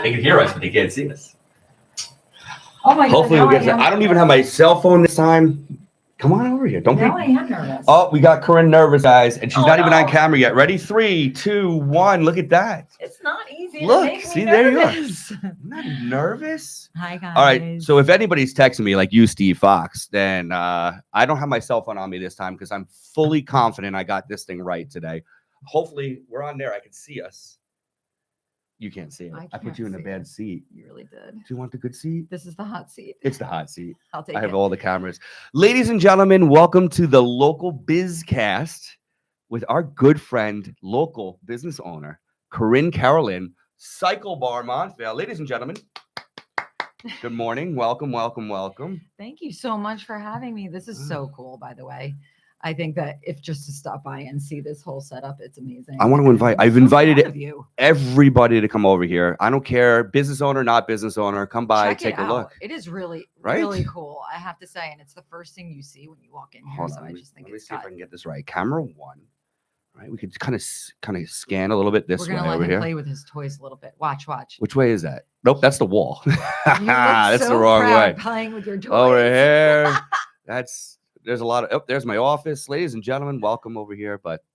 They can hear us, but they can't see us. Oh my God. Hopefully we'll get to. I don't even have my cell phone this time. Come on over here. Don't I be. am nervous. Oh, we got Carin nervous, guys, and she's not even on camera yet. Ready? 3, 2, 1. Look at that. It's not easy. Look, to make see, me there you are. nervous. I'm not nervous. Hi guys. All right. So if anybody's texting me like you, Steve Fox, then I don't have my cell phone on me this time because I'm fully confident I got this thing right today. Hopefully we're on there. I can see us. You can't see it. I put you in a bad seat. You really did. Do you want the good seat? This is the hot seat. It's the hot seat. I'll take I have it. all the cameras. Ladies and gentlemen, welcome to the Local BizCast with our good friend, local business owner, Karolin, CycleBar Montvale. Ladies and gentlemen, good morning. Welcome, welcome, welcome. Thank you so much for having me. This is so cool, by the way. I think that if just to stop by and see this whole setup, it's amazing. I want to invite, I've so invited you. everybody to come over here. I don't care, business owner, not business owner, come by, take a look. It is really, right? really cool, I have to say. And it's the first thing you see when you walk in here. Hold so on, I just think let me it's see if I can get this right. Camera 1. Right, we could kind of scan a little bit this way We're gonna over let him here. Play with his toys a little bit. Watch. Which way is that? Nope, that's the wall. That's the wrong way. Playing with your toys. Over here. There's a lot of. Oh, there's my office, ladies and gentlemen. Welcome over here, but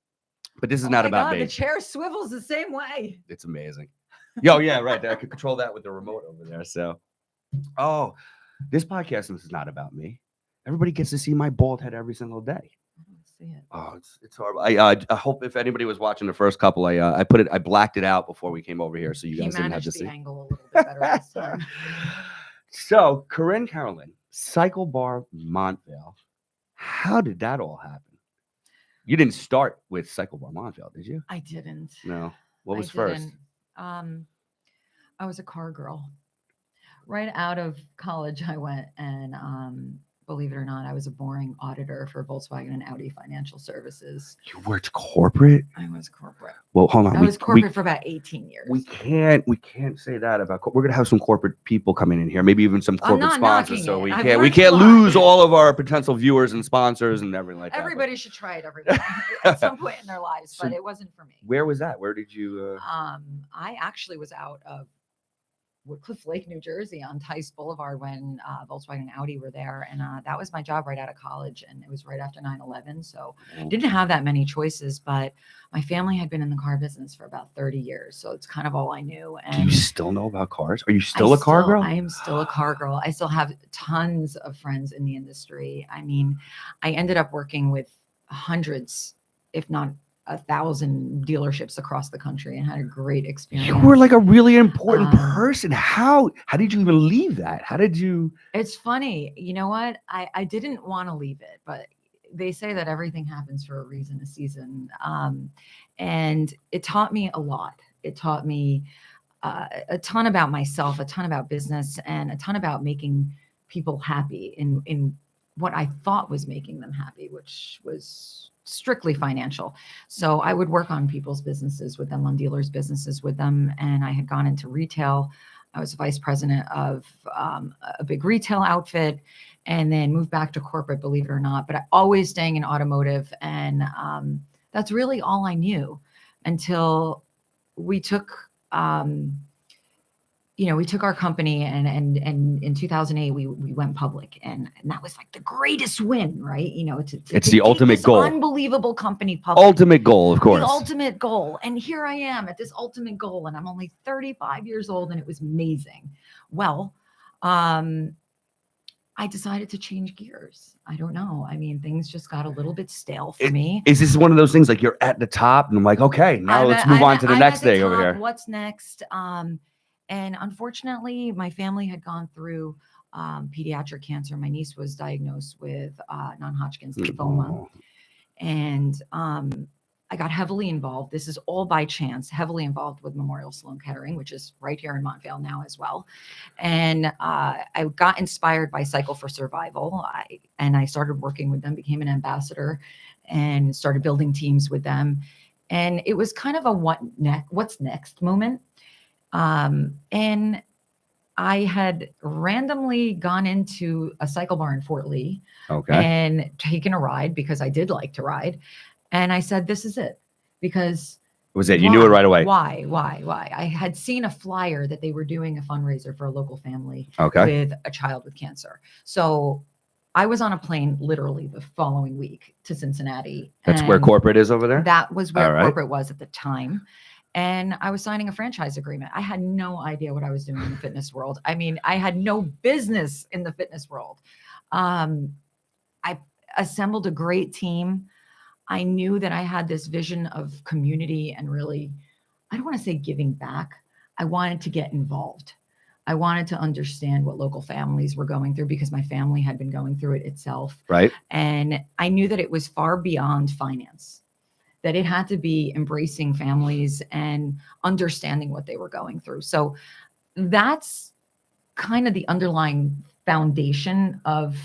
this is not about me. The chair swivels the same way. It's amazing. Yo, yeah, right. I could control that with the remote over there. So, this podcast is not about me. Everybody gets to see my bald head every single day. It. Oh, it's horrible. I hope if anybody was watching the first couple, I blacked it out before we came over here, so you guys didn't have to see. Angle a little bit better this time. So, Karolin, CycleBar Montvale. How did that all happen? You didn't start with CycleBar Montvale, did you? I didn't. No. What was first? I was a car girl. Right out of college, I went and believe it or not, I was a boring auditor for Volkswagen and Audi Financial Services. You worked corporate? I was corporate. Well, hold on. I was corporate for about 18 years. We can't say that about. We're gonna have some corporate people coming in here, maybe even some corporate sponsors. So we can't lose all of our potential viewers and sponsors and everything like that. Everybody should try it at some point in their lives, but it wasn't for me. Where was that? Where did you? I actually was out of Woodcliff Lake, New Jersey on Tice Boulevard when Volkswagen and Audi were there. And that was my job right out of college. And it was right after 9/11. So I didn't have that many choices, but my family had been in the car business for about 30 years. So it's kind of all I knew. And do you still know about cars? Are you still a car girl? I am still a car girl. I still have tons of friends in the industry. I mean, I ended up working with hundreds, if not 1,000 dealerships across the country and had a great experience. You were like a really important person. How did you even leave that? How did you? It's funny. You know what? I didn't want to leave it, but they say that everything happens for a reason, a season. And it taught me a lot. It taught me a ton about myself, a ton about business, and a ton about making people happy in what I thought was making them happy, which was strictly financial. So I would work on people's businesses with them, on dealers' businesses with them. And I had gone into retail. I was vice president of a big retail outfit and then moved back to corporate, believe it or not, but I always staying in automotive. And that's really all I knew until we took, we took our company and in 2008, we went public and that was like the greatest win, right? It's the ultimate goal. Unbelievable company public. Ultimate goal, of course. The ultimate goal. And here I am at this ultimate goal and I'm only 35 years old and it was amazing. Well, I decided to change gears. I don't know. I mean, things just got a little bit stale for me. Is this one of those things like you're at the top and I'm like, okay, now let's move on to the next thing over here. What's next? And unfortunately, my family had gone through pediatric cancer. My niece was diagnosed with non-Hodgkin's lymphoma. And I got heavily involved. This is all by chance, heavily involved with Memorial Sloan Kettering, which is right here in Montvale now as well. And I got inspired by Cycle for Survival. I started working with them, became an ambassador, and started building teams with them. And it was kind of a what's next moment. And I had randomly gone into a cycle bar in Fort Lee and taken a ride because I did like to ride. And I said, this is it, because Was it? You knew it right away. Why? I had seen a flyer that they were doing a fundraiser for a local family Okay. with a child with cancer. So I was on a plane literally the following week to Cincinnati. That's where and corporate is over there? That was where All right. corporate was at the time. And I was signing a franchise agreement. I had no idea what I was doing in the fitness world. I mean, I had no business in the fitness world. I assembled a great team. I knew that I had this vision of community and really, I don't want to say giving back. I wanted to get involved. I wanted to understand what local families were going through because my family had been going through it itself. Right. And I knew that it was far beyond finance, that it had to be embracing families and understanding what they were going through. So that's kind of the underlying foundation of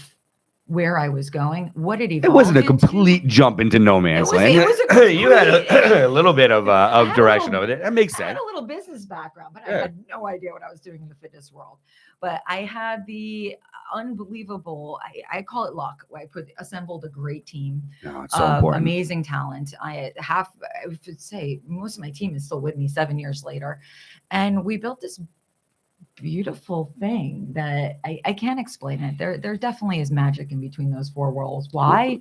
where I was going. What it evolved It wasn't a into, complete jump into no man's land. It was a You had complete- a little bit of I had a direction little- over there. That makes I had sense. a little business background, but Yeah. I had no idea what I was doing in the fitness world. But I had the unbelievable, I call it luck. I assembled a great team No, it's so of important. amazing talent. I would say most of my team is still with me 7 years later. And we built this beautiful thing that I can't explain it. There definitely is magic in between those four worlds. Why?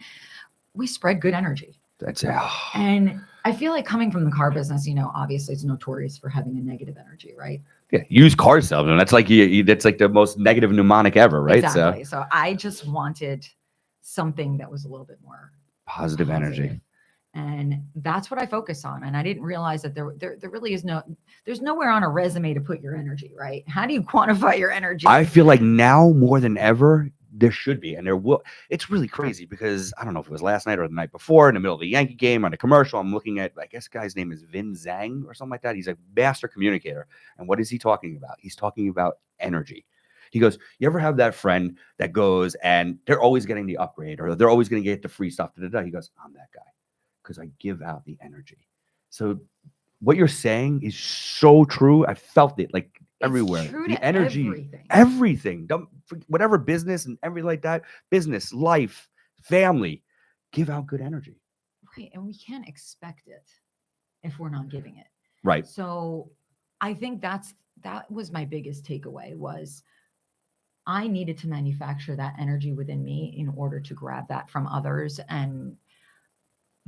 We spread good energy. That's it. And I feel like coming from the car business, obviously it's notorious for having a negative energy, right? Yeah, used car salesman. That's like that's like the most negative mnemonic ever, right? Exactly. So I just wanted something that was a little bit more Positive energy. And that's what I focus on. And I didn't realize that there really is there's nowhere on a resume to put your energy, right? How do you quantify your energy? I feel like now more than ever, there should be, and there will. It's really crazy because I don't know if it was last night or the night before in the middle of the Yankee game on a commercial. I'm looking at, I guess, the guy's name is Vin Zhang or something like that. He's a master communicator. And what is he talking about? He's talking about energy. He goes, you ever have that friend that goes and they're always getting the upgrade or they're always going to get the free stuff? He goes, I'm that guy because I give out the energy. So what you're saying is so true. I felt it like everywhere. The energy, everything. Don't whatever business and everything like that. Business, life, family, give out good energy. Right, and we can't expect it if we're not giving it. Right. So I think that was my biggest takeaway was I needed to manufacture that energy within me in order to grab that from others. And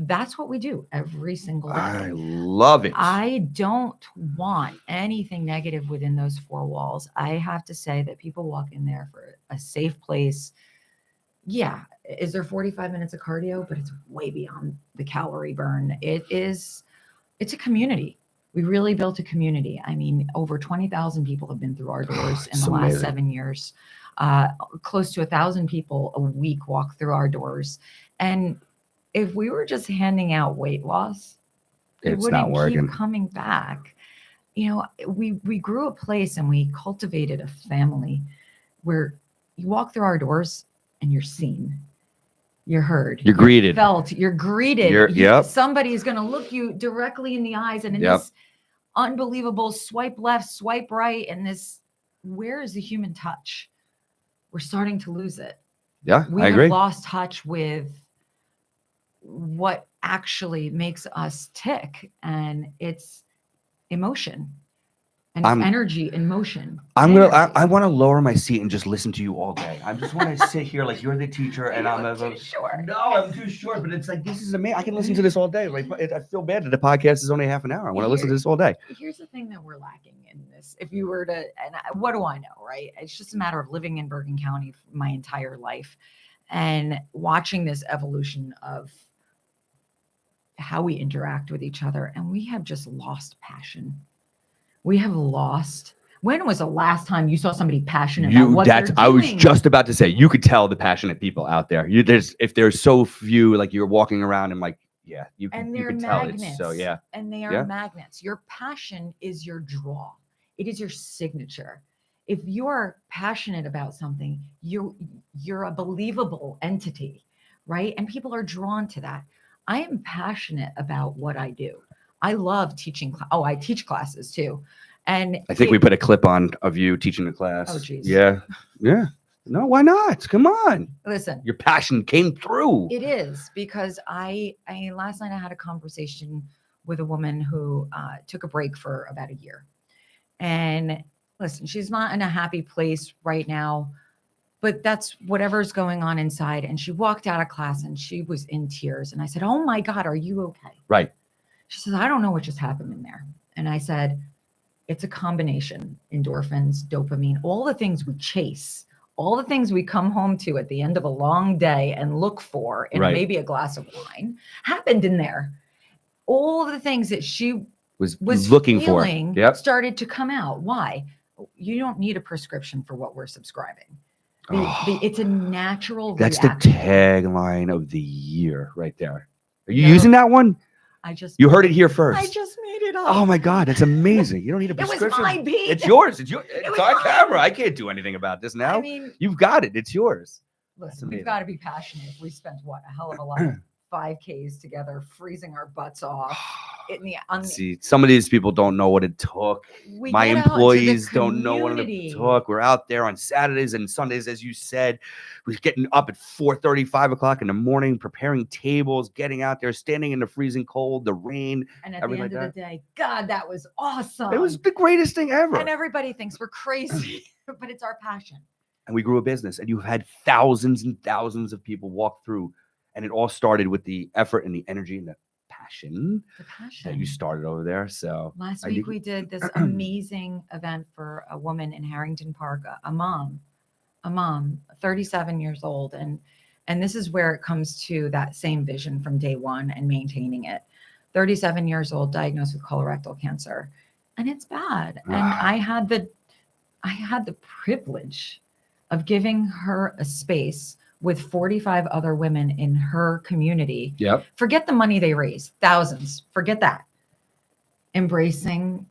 that's what we do every single day. I love it. I don't want anything negative within those four walls. I have to say that people walk in there for a safe place. Yeah. Is there 45 minutes of cardio? But it's way beyond the calorie burn. It's a community. We really built a community. I mean, over 20,000 people have been through our doors in the last 7 years. Close to 1,000 people a week walk through our doors. And if we were just handing out weight loss, it wouldn't keep coming back. We grew a place and we cultivated a family where you walk through our doors and you're seen. You're heard. You're greeted. You're greeted. Somebody's going to look you directly in the eyes. And in this unbelievable swipe left, swipe right, and this, where is the human touch? We're starting to lose it. Yeah, we I agree. have lost touch with what actually makes us tick, and it's emotion. And it's energy and motion. I want to lower my seat and just listen to you all day. I just want to sit here like you're the teacher and I'm too short. No, I'm too short, but it's like, this is amazing. I can listen to this all day. Like, I feel bad that the podcast is only half an hour. I want to listen to this all day. Here's the thing that we're lacking in this. If you were to, and what do I know, right? It's just a matter of living in Bergen County my entire life and watching this evolution of how we interact with each other. And we have just lost passion. We have lost. When was the last time you saw somebody passionate about what they're doing? I was just about to say, you could tell the passionate people out there. If there's so few, like you're walking around and like, yeah, you can tell it. So yeah. And they are magnets. Your passion is your draw. It is your signature. If you're passionate about something, you're a believable entity, right? And people are drawn to that. I am passionate about what I do. I love teaching. I teach classes too. And I think we put a clip on of you teaching the class. Oh, geez. Yeah. Yeah. No, why not? Come on. Listen. Your passion came through. It is because I last night I had a conversation with a woman who took a break for about a year. And listen, she's not in a happy place right now, but that's whatever's going on inside. And she walked out of class and she was in tears. And I said, "Oh my God, are you okay?" Right. She says, "I don't know what just happened in there." And I said, "It's a combination, endorphins, dopamine, all the things we chase, all the things we come home to at the end of a long day and look for in Right. maybe a glass of wine happened in there. All of the things that she Was looking feeling for. Yep. started to come out. Why? You don't need a prescription for what we're subscribing. It's a natural That's reaction. the tagline of the year right there. Are you using that one? You heard it here first. I just made it up. Oh my God, that's amazing. You don't need a prescription. It was my beat. It's yours. It's on camera. I can't do anything about this now. I mean, you've got it. It's yours. Listen, we've got to be passionate. We spent a hell of a lot of 5Ks together, freezing our butts off. See, some of these people don't know what it took. My employees don't know what it took. We're out there on Saturdays and Sundays, as you said. We're getting up at 4:30, 5 o'clock in the morning, preparing tables, getting out there, standing in the freezing cold, the rain. And at the end of the day, God, that was awesome. It was the greatest thing ever. And everybody thinks we're crazy, but it's our passion. And we grew a business, and you've had thousands and thousands of people walk through. And it all started with the effort and the energy and the passion that you started over there. So last week we did this amazing event for a woman in Harrington Park, a mom, 37 years old. And this is where it comes to that same vision from day one and maintaining it. 37 years old, diagnosed with colorectal cancer. And it's bad. And I had the privilege of giving her a space with 45 other women in her community. Yep. Forget the money they raise, thousands. Forget that. Embracing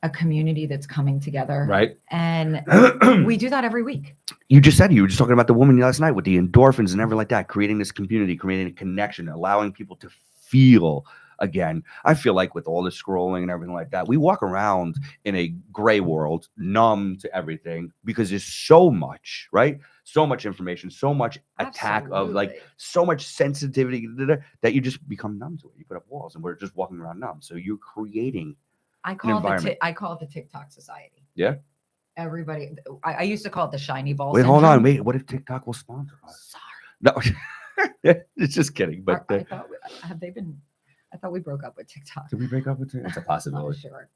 a community that's coming together. Right. And we do that every week. You were just talking about the woman last night with the endorphins and everything like that, creating this community, creating a connection, allowing people to feel again. I feel like with all the scrolling and everything like that, we walk around in a gray world, numb to everything because there's so much, right? So much information, so much attack of like so much sensitivity that you just become numb to it. You put up walls and we're just walking around numb. So you're creating I call it the TikTok society. Yeah. Everybody, I used to call it the shiny ball. Wait, hold on. Wait, what if TikTok will sponsor us? Sorry. No, it's just kidding. But I thought we broke up with TikTok. Did we break up with TikTok? It's a possibility. Sure.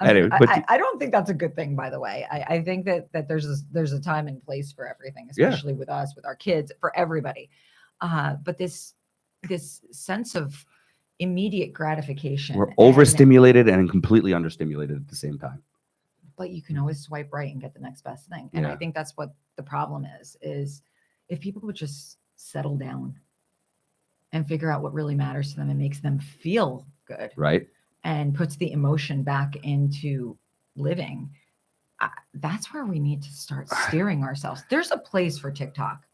Anyway, I don't think that's a good thing, by the way. I think that there's a time and place for everything, especially with us, with our kids, for everybody. But this sense of immediate gratification. We're overstimulated and completely understimulated at the same time. But you can always swipe right and get the next best thing. And I think that's what the problem is if people would just settle down and figure out what really matters to them and makes them feel good. Right. And puts the emotion back into living. That's where we need to start steering ourselves. There's a place for TikTok,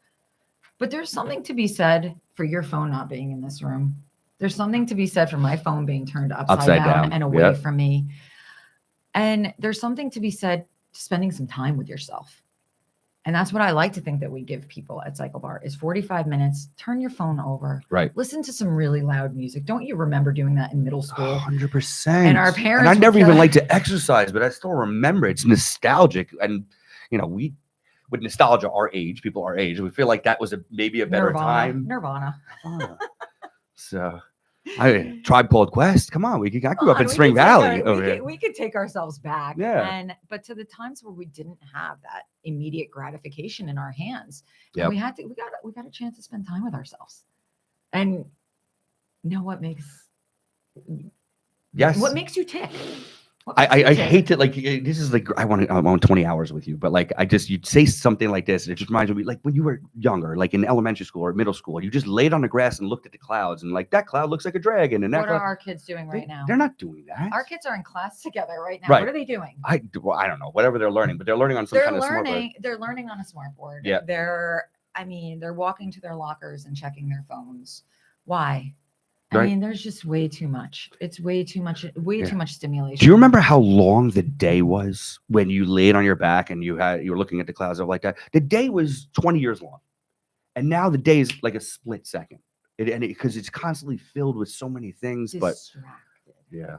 but there's something to be said for your phone not being in this room. There's something to be said for my phone being turned upside down and away from me. And there's something to be said spending some time with yourself. And that's what I like to think that we give people at CycleBar is 45 minutes. Turn your phone over. Right. Listen to some really loud music. Don't you remember doing that in middle school? 100%. And our parents. And I never even liked to exercise, but I still remember it's nostalgic. And we, with nostalgia, our age, people our age, we feel like that was maybe a better time. Nirvana. So. Tribe Called Quest. Come on, I grew up in Spring Valley. We could take ourselves back. Yeah. But to the times where we didn't have that immediate gratification in our hands, yep. we got a chance to spend time with ourselves. And what makes you tick? I hate it. Like this is like I want 20 hours with you, but like you'd say something like this, and it just reminds me like when you were younger, like in elementary school or middle school, you just laid on the grass and looked at the clouds, and like that cloud looks like a dragon. And what are our kids doing right now? They're not doing that. Our kids are in class together right now. Right. What are they doing? I don't know. Whatever they're learning, but they're learning on some kind of smart board. They're learning on a smart board. Yeah. They're walking to their lockers and checking their phones. Why? Right. I mean, there's just way too much. It's way too much stimulation. Do you remember how long the day was when you laid on your back and you were looking at the clouds like that? The day was 20 years long. And now the day is like a split second. Because it's constantly filled with so many things. Distracted. Yeah.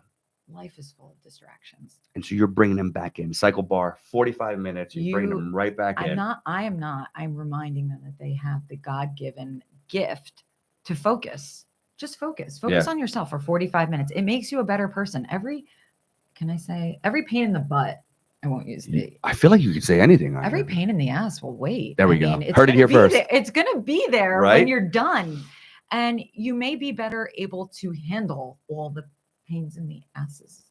Life is full of distractions. And so you're bringing them back in. CycleBar, 45 minutes. You're bringing them right back in. I am not. I'm reminding them that they have the God-given gift to focus. Just focus. Focus on yourself for 45 minutes. It makes you a better person. Every pain in the butt. I won't use the. I feel like you could say anything. Every pain in the ass will wait. There we go. Heard it here first. It's going to be there right? when you're done. And you may be better able to handle all the pains in the asses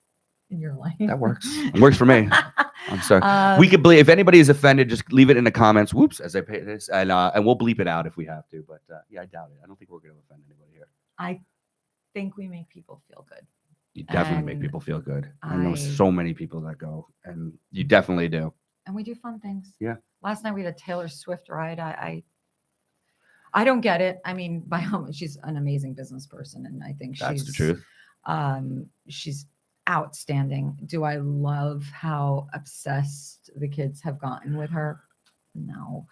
in your life. That works. It works for me. I'm sorry. We could bleep. If anybody is offended, just leave it in the comments. Whoops, as I pay this, and we'll bleep it out if we have to. But yeah, I doubt it. I don't think we're going to offend anybody here. I think we make people feel good. You definitely make people feel good. I know so many people that go, and you definitely do. And we do fun things. Yeah. Last night we had a Taylor Swift ride. I don't get it. I mean, by how much she's an amazing business person, and I think that's the truth. She's outstanding. Do I love how obsessed the kids have gotten with her? No.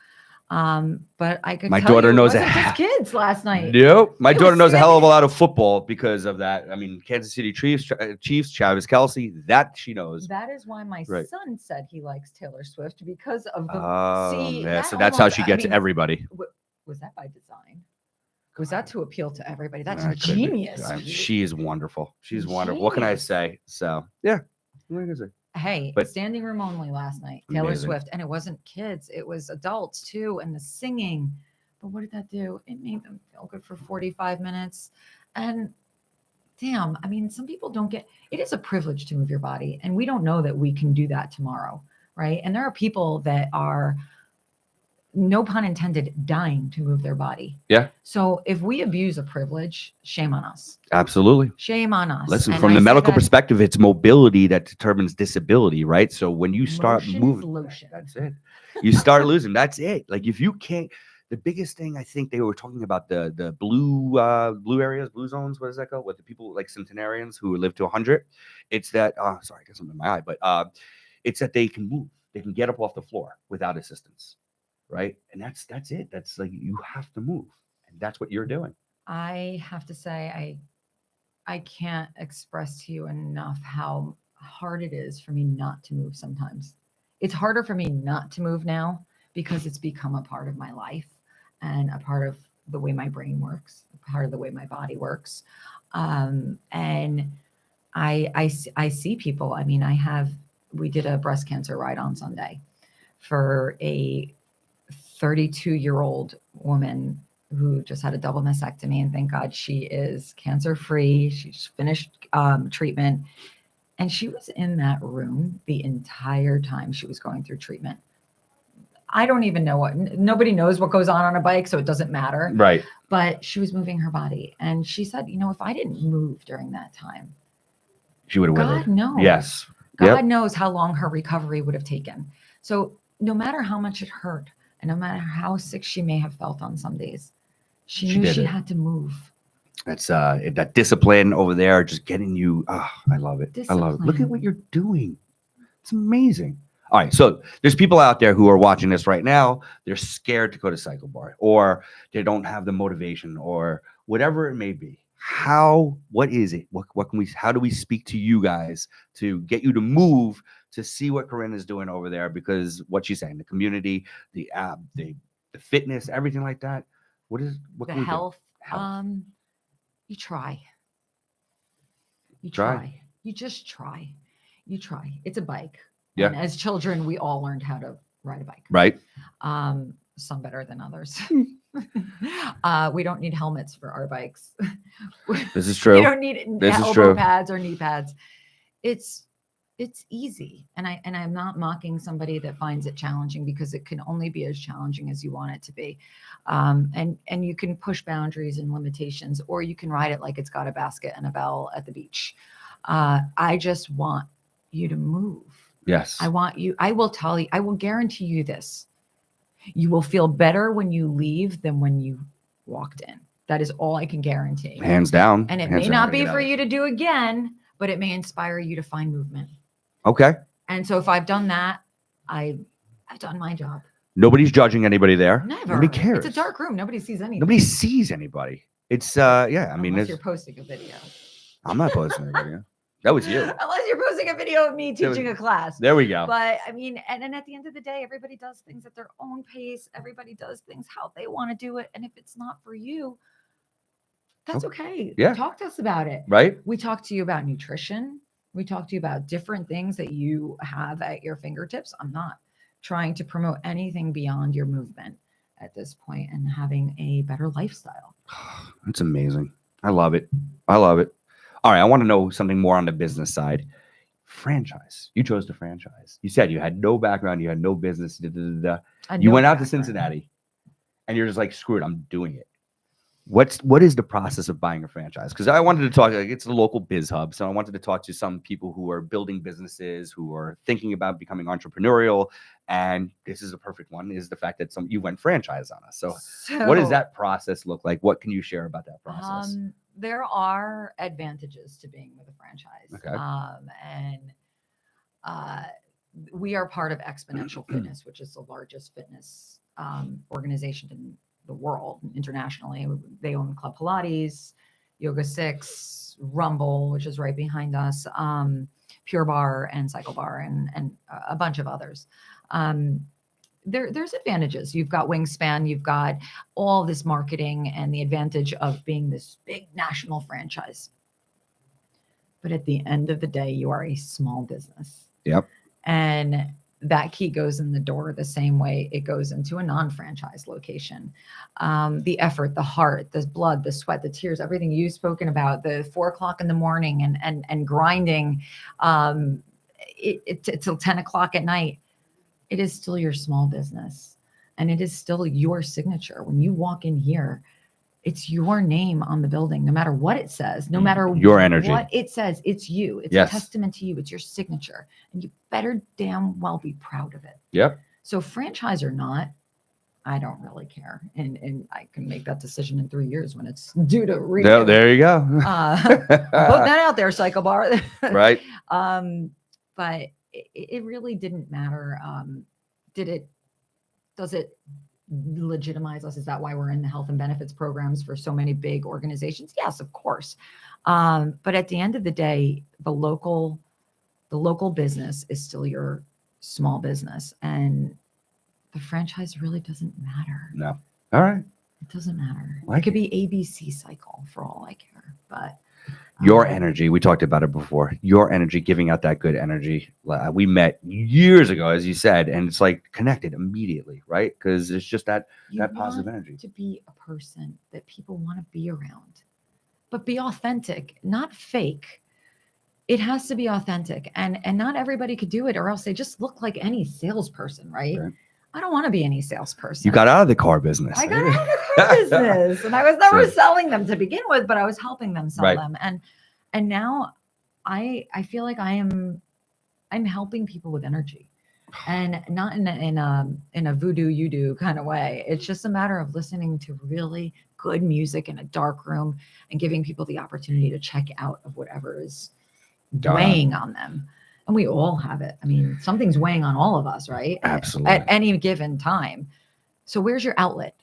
But I could. My daughter knows just kids last night. Nope. My daughter knows a hell of a lot of football because of that. I mean, Kansas City Chiefs, Travis Kelce, that she knows. That is why my son said he likes Taylor Swift because of the. Yeah. So that's how she gets everybody. Was that by design? Was that to appeal to everybody? That's genius. She is wonderful. She's wonderful. What can I say? So yeah. What can I say? Hey, standing room only last night. Taylor Swift, and it wasn't kids; it was adults too, and the singing. But what did that do? It made them feel good for 45 minutes. And damn, I mean, some people don't get. It is a privilege to move your body, and we don't know that we can do that tomorrow, right? And there are people that are, no pun intended, dying to move their body. Yeah. So if we abuse a privilege, shame on us. Absolutely. Shame on us. Listen, from the medical perspective, it's mobility that determines disability, right? So when you start moving, that's it. You start losing. That's it. Like if you can't, the biggest thing I think they were talking about the blue areas, blue zones. What does that go? What the people like centenarians who live to 100? It's that. Sorry, I got something in my eye, but it's that they can move. They can get up off the floor without assistance. Right. And that's it. That's like, you have to move. And that's what you're doing. I have to say, I can't express to you enough how hard it is for me not to move sometimes. It's harder for me not to move now because it's become a part of my life and a part of the way my brain works, a part of the way my body works. And I see people. I mean, we did a breast cancer ride on Sunday for a 32-year-old woman who just had a double mastectomy, and thank God she is cancer-free. She's finished treatment, and she was in that room the entire time she was going through treatment. I don't even know nobody knows what goes on a bike, so it doesn't matter. Right. But she was moving her body, and she said, if I didn't move during that time, she would have withered. God knows. Yes. God knows how long her recovery would have taken. So no matter how much it hurt, and no matter how sick she may have felt on some days, she knew she had to move. That's that discipline over there, just getting you. I love it. Discipline. I love it. Look at what you're doing. It's amazing. All right. So there's people out there who are watching this right now. They're scared to go to CycleBar, or they don't have the motivation, or whatever it may be. What is it? How do we speak to you guys to get you to move, to see what Carin is doing over there? Because what she's saying, the community, the app, the fitness, everything like that. What the can we health? do? You try. You just try. You try. It's a bike. Yeah. And as children, we all learned how to ride a bike. Right. Some better than others. We don't need helmets for our bikes. This is true. You don't need elbow pads or knee pads. It's easy. And I'm not mocking somebody that finds it challenging, because it can only be as challenging as you want it to be. And you can push boundaries and limitations, or you can ride it like it's got a basket and a bell at the beach. I just want you to move. Yes. I will guarantee you this. You will feel better when you leave than when you walked in. That is all I can guarantee. Hands down. And it may not be for you to do again, but it may inspire you to find movement. Okay. And so if I've done that, I've done my job. Nobody's judging anybody there. Never. Nobody cares. It's a dark room. Nobody sees anything. Nobody sees anybody. It's yeah. I mean, unless you're posting a video. I'm not posting a video. That was you. Unless you're posting a video of me That was- teaching a class. There we go. But I mean, and at the end of the day, everybody does things at their own pace. Everybody does things how they want to do it. And if it's not for you, that's okay. Yeah. Talk to us about it. Right? We talk to you about nutrition. We talk to you about different things that you have at your fingertips. I'm not trying to promote anything beyond your movement at this point and having a better lifestyle. That's amazing. I love it. I love it. All right. I want to know something more on the business side. Franchise. You chose to franchise. You said you had no background. You had no business. You went out to Cincinnati and you're just like, screw it. I'm doing it. What is the process of buying a franchise? Because I wanted to talk, like, it's the local biz hub. So I wanted to talk to some people who are building businesses, who are thinking about becoming entrepreneurial. And this is a perfect one, is the fact that you went franchise on us. So what does that process look like? What can you share about that process? There are advantages to being with a franchise. Okay. We are part of Exponential Fitness, which is the largest fitness organization in the world internationally. They own Club Pilates, Yoga 6, Rumble, which is right behind us, Pure Bar and CycleBar, and a bunch of others. There's advantages. You've got Wingspan, you've got all this marketing and the advantage of being this big national franchise. But at the end of the day, you are a small business. Yep. And that key goes in the door the same way it goes into a non-franchise location. The effort, the heart, the blood, the sweat, the tears, everything you've spoken about, the 4 o'clock in the morning and grinding till 10 o'clock at night, it is still your small business and it is still your signature. When you walk in here, it's your name on the building, no matter what it says, no matter your energy, what it says, it's you. It's a testament to you. It's your signature. And you better damn well be proud of it. Yep. So franchise or not, I don't really care. And I can make that decision in 3 years when it's due to renew. There you go. Put that out there, CycleBar. Right. But it really didn't matter. Does it legitimize us? Is that why we're in the health and benefits programs for so many big organizations? Yes, of course. But at the end of the day, the local business is still your small business, and the franchise really doesn't matter. No. All right. It doesn't matter. It could be ABC Cycle for all I care, but your energy, we talked about it before, your energy, giving out that good energy. We met years ago, as you said, and it's like connected immediately, right? Because it's just that positive energy. To be a person that people want to be around, but be authentic, not fake. It has to be authentic, and not everybody could do it, or else they just look like any salesperson, right? I don't want to be any salesperson. You got out of the car business. I got out of the car business, and I was never selling them to begin with, but I was helping them sell them. And now I feel like I'm helping people with energy, and not in a voodoo you do kind of way. It's just a matter of listening to really good music in a dark room and giving people the opportunity to check out of whatever is weighing on them. And we all have it. I mean, something's weighing on all of us, right? Absolutely. At any given time. So where's your outlet?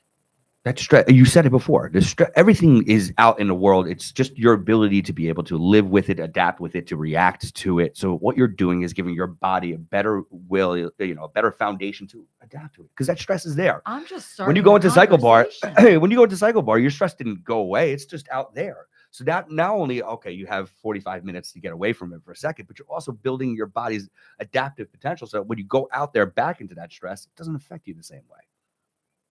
That's stress. You said it before. Everything is out in the world. It's just your ability to be able to live with it, adapt with it, to react to it. So what you're doing is giving your body a better will, a better foundation to adapt to it, because that stress is there. I'm just starting. When you go into CycleBar, your stress didn't go away. It's just out there. So that not only, you have 45 minutes to get away from it for a second, but you're also building your body's adaptive potential. So when you go out there back into that stress, it doesn't affect you the same way.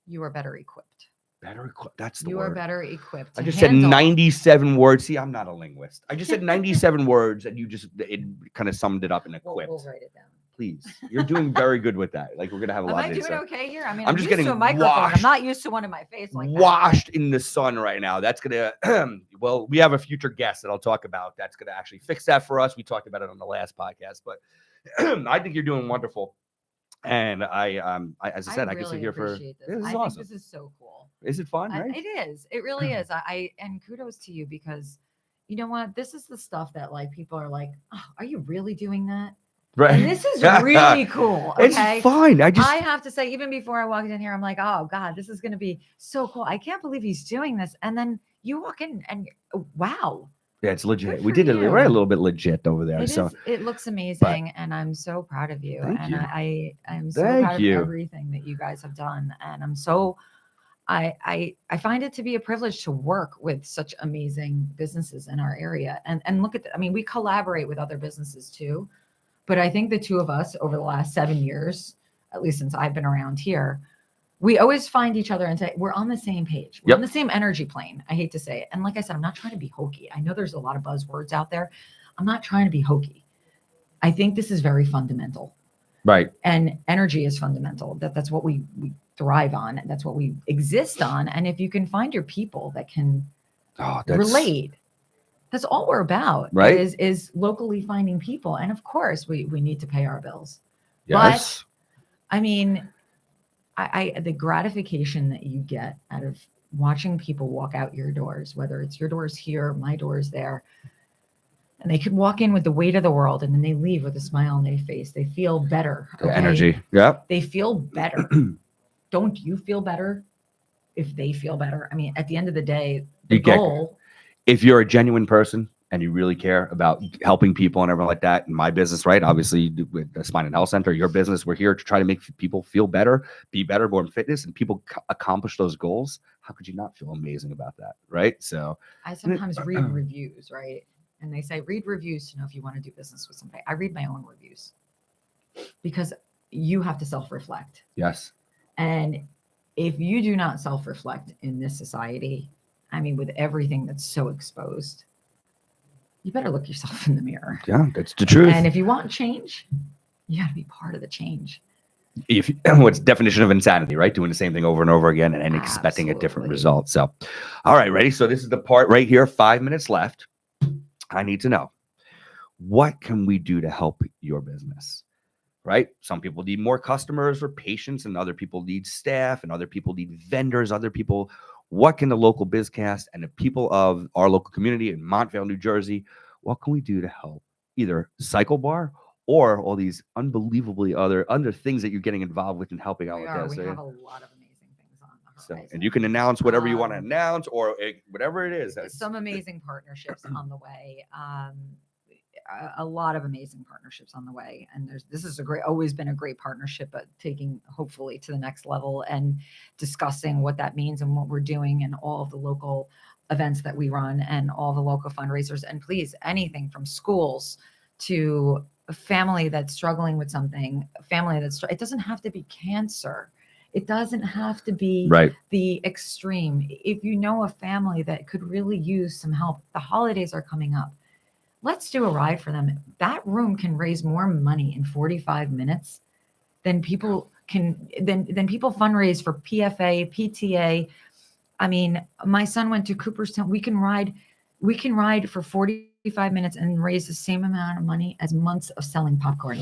You are better equipped. Better equipped. That's the word. You are better equipped. I just said 97 words. See, I'm not a linguist. I just said 97 words, and it kind of summed it up in equipped. We'll write it down. Please, you're doing very good with that. Like, we're gonna have a lot of insight. Am I doing okay here? I mean, I'm just used getting to a microphone. washed, I'm not used to one in my face like that. Washed in the sun right now. That's gonna. Well, we have a future guest that I'll talk about. That's gonna actually fix that for us. We talked about it on the last podcast, but I think you're doing wonderful. And I as I said, I can sit here for. This is awesome. Think this is so cool. Is it fun? Right? It is. It really is. And kudos to you, because you know what? This is the stuff that like people are like, oh, are you really doing that? Right. And this is really cool. Okay? It's fine. I have to say, even before I walked in here, I'm like, oh God, this is going to be so cool. I can't believe he's doing this. And then you walk in and wow. Yeah, it's legit. Good We for did it. We're a you. little bit legit over there. It So, is. It looks but amazing, and I'm so proud of you. thank And you. I'm so Thank proud of you. everything that you guys have done. And I'm so I find it to be a privilege to work with such amazing businesses in our area. And look at I mean, we collaborate with other businesses too, but I think the two of us over the last 7 years, at least since I've been around here, we always find each other and say we're on the same page. We're on the Yep. same energy plane. I hate to say it. And like I said, I'm not trying to be hokey. I know there's a lot of buzzwords out there. I'm not trying to be hokey. I think this is very fundamental. Right. And energy is fundamental. That's what we thrive on. That's what we exist on. And if you can find your people that can Oh, that's relate, that's all we're about. Right. Is locally finding people. And of course we need to pay our bills. yes. But I mean, I the gratification that you get out of watching people walk out your doors, whether it's your doors here, my doors there, and they could walk in with the weight of the world and then they leave with a smile on their face. They feel better. The Okay? energy. Yep. They feel better. Don't you feel better if they feel better? I mean, at the end of the day, the You get- goal. If you're a genuine person and you really care about helping people and everything like that, in my business, right? Obviously, with the Spine and Health Center, your business, we're here to try to make people feel better, be better, more in fitness, and people accomplish those goals. How could you not feel amazing about that, right? So I sometimes read reviews, right? And they say read reviews to know if you want to do business with somebody. I read my own reviews because you have to self-reflect. yes, And if you do not self-reflect in this society, I mean, with everything that's so exposed, you better look yourself in the mirror. yeah, that's the truth. And if you want change, you got to be part of the change. If what's definition of insanity, right? Doing the same thing over and over again and expecting a different Absolutely. result. So, all right, ready? So this is the part right here. 5 minutes left. I need to know, what can we do to help your business? Right? Some people need more customers or patients, and other people need staff, and other people need vendors. Other people, what can the local BizCast and the people of our local community in Montvale, New Jersey, what can we do to help either CycleBar or all these unbelievably other things that you're getting involved with and helping out We with are. that? We So, have a lot of amazing things on the so, horizon. and you can announce whatever you want to announce, or whatever it is. Some amazing partnerships on the way. A lot of amazing partnerships on the way, and this is always been a great partnership, but taking hopefully to the next level and discussing what that means and what we're doing and all of the local events that we run and all the local fundraisers. And please, anything from schools to a family that's struggling with something, a family it doesn't have to be cancer. It doesn't have to be right. the extreme. If you know a family that could really use some help, the holidays are coming up. Let's do a ride for them. That room can raise more money in 45 minutes than people fundraise for PFA, PTA. I mean, my son went to Cooperstown. We can ride for 45 minutes and raise the same amount of money as months of selling popcorn.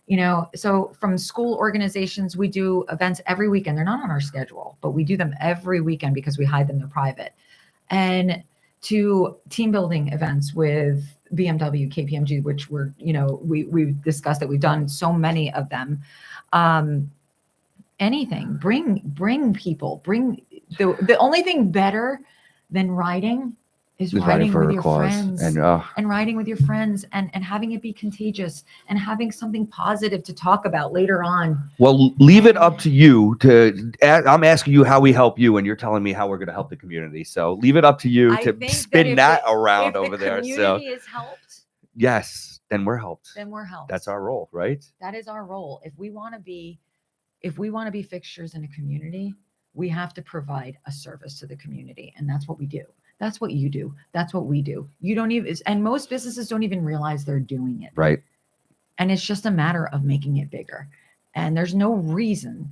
You know, so from school organizations, we do events every weekend. They're not on our schedule, but we do them every weekend because we hide them. They're private. And to team building events with BMW, KPMG, which we've discussed that we've done so many of them. Anything, bring people, the only thing better than riding is riding with your friends and riding with your friends and having it be contagious and having something positive to talk about later on. Well, leave it up to you I'm asking you how we help you, and you're telling me how we're going to help the community. So leave it up to you to spin that around over there. So community is helped. Yes, then we're helped. That's our role, right? That is our role. If we want to be fixtures in a community, we have to provide a service to the community. And that's what we do. That's what you do. That's what we do. You don't even, and most businesses don't even realize they're doing it. Right. And it's just a matter of making it bigger. And there's no reason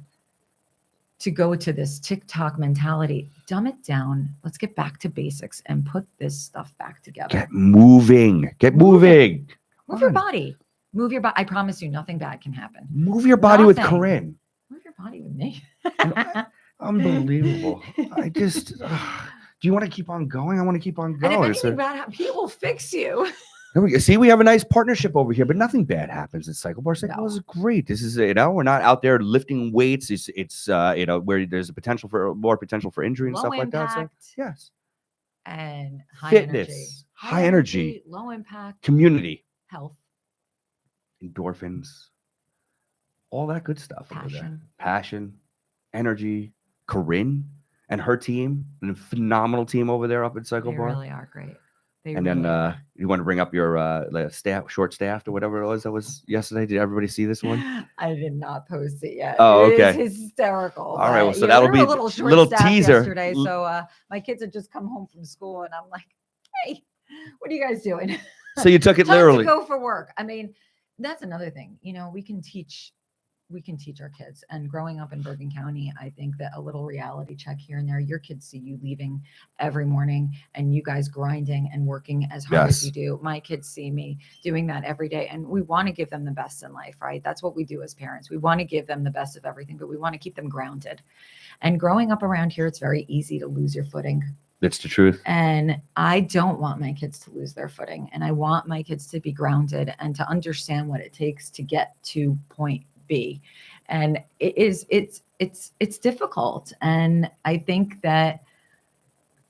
to go to this TikTok mentality. Dumb it down. Let's get back to basics and put this stuff back together. Get moving. Move your body. Move your body. I promise you, nothing bad can happen. Move your body with Carin. Move your body with me. Unbelievable. I just, do you want to keep on going? I want to keep on going. And if anything bad happens, people will fix you. See, we have a nice partnership over here, but nothing bad happens at CycleBar. CycleBar is great. This is, we're not out there lifting weights. It's where there's a more potential for injury and Low stuff impact, like that. So, yes. And high fitness, energy. high energy, low impact, community, health, endorphins, all that good stuff over there. passion. Passion, energy. Corinne and her team, a phenomenal team over there up at They CycleBar. really are great. They And really then are. you want to bring up your staff, short staffed or whatever it was that was yesterday. Did everybody see this one? I did not post it yet. Oh, It okay. is hysterical. All right, well, but so yeah, that'll we were be a little a short little staffed teaser. yesterday. So my kids had just come home from school, and I'm like, "Hey, what are you guys doing?" So you took it Time literally. to go for work. I mean, that's another thing. We can teach our kids. And growing up in Bergen County, I think that a little reality check here and there, your kids see you leaving every morning and you guys grinding and working as hard as you do. My kids see me doing that every day. And we want to give them the best in life, right? That's what we do as parents. We want to give them the best of everything, but we want to keep them grounded. And growing up around here, it's very easy to lose your footing. It's the truth. And I don't want my kids to lose their footing. And I want my kids to be grounded and to understand what it takes to get to point B. And it's difficult. And I think that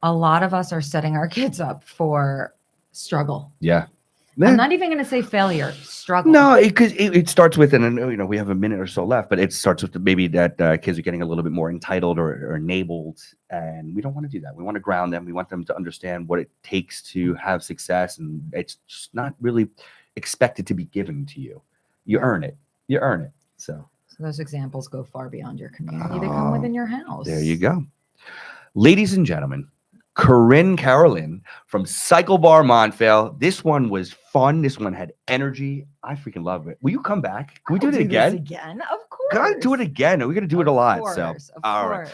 a lot of us are setting our kids up for struggle. Yeah. I'm not even going to say failure, struggle. No, because it starts with, and we have a minute or so left, but it starts with maybe that kids are getting a little bit more entitled or enabled, and we don't want to do that. We want to ground them. We want them to understand what it takes to have success, and it's just not really expected to be given to you. You earn it. You earn it. So those examples go far beyond your community. They come within your house. There you go. Ladies and gentlemen, Karolin from CycleBar Montvale. This one was fun. This one had energy. I freaking love it. Will you come back? Can we do it again? Of course. Can I do it again? We're going to do it a lot. So, all right.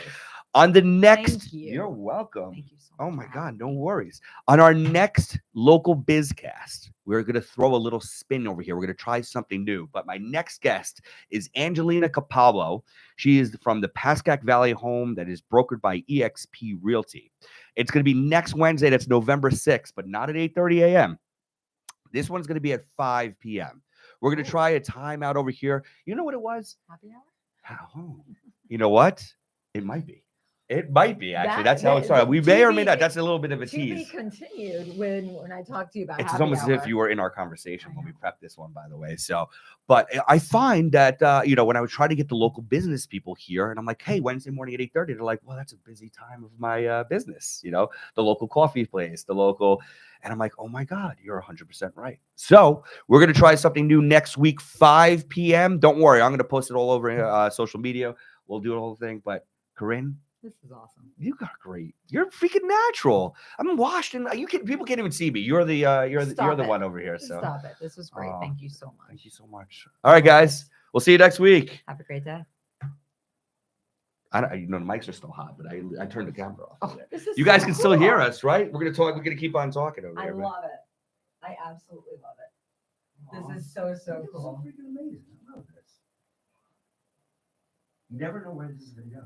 On the next, you're welcome. Thank you so much. Oh my God, no worries. On our next local bizcast, we're going to throw a little spin over here. We're going to try something new. But my next guest is Angelina Capallo. She is from the Pascack Valley home that is brokered by eXp Realty. It's going to be next Wednesday. That's November 6th, but not at 8:30 a.m. This one's going to be at 5 p.m. We're going to try a timeout over here. You know what it was? Happy hour? Oh, you know what? It might be. It might be, actually. That's how it started. We may or may not. That's a little bit of a tease. To be continued when I talk to you about it's happy almost hour. as if you were in our conversation when we prepped this one, by the way. So, but I find that, when I would try to get the local business people here, and I'm like, hey, Wednesday morning at 8:30, they're like, well, that's a busy time of my business. The local coffee place, the local. And I'm like, oh, my God, you're 100% right. So we're going to try something new next week, 5 p.m. Don't worry. I'm going to post it all over social media. We'll do the whole thing. But Carin, this is awesome. You got great. You're freaking natural. I'm washed and people can't even see me. You're the one over here. So stop it. This was great. Thank you so much. Thank you so much. All right, guys. We'll see you next week. Have a great day. The mics are still hot, but I turned the camera off. Oh, you guys can still hear us, right? We're gonna talk. We're gonna keep on talking over here. I love it. I absolutely love it. This is so cool. This is freaking amazing. I love this. You never know where this is gonna go.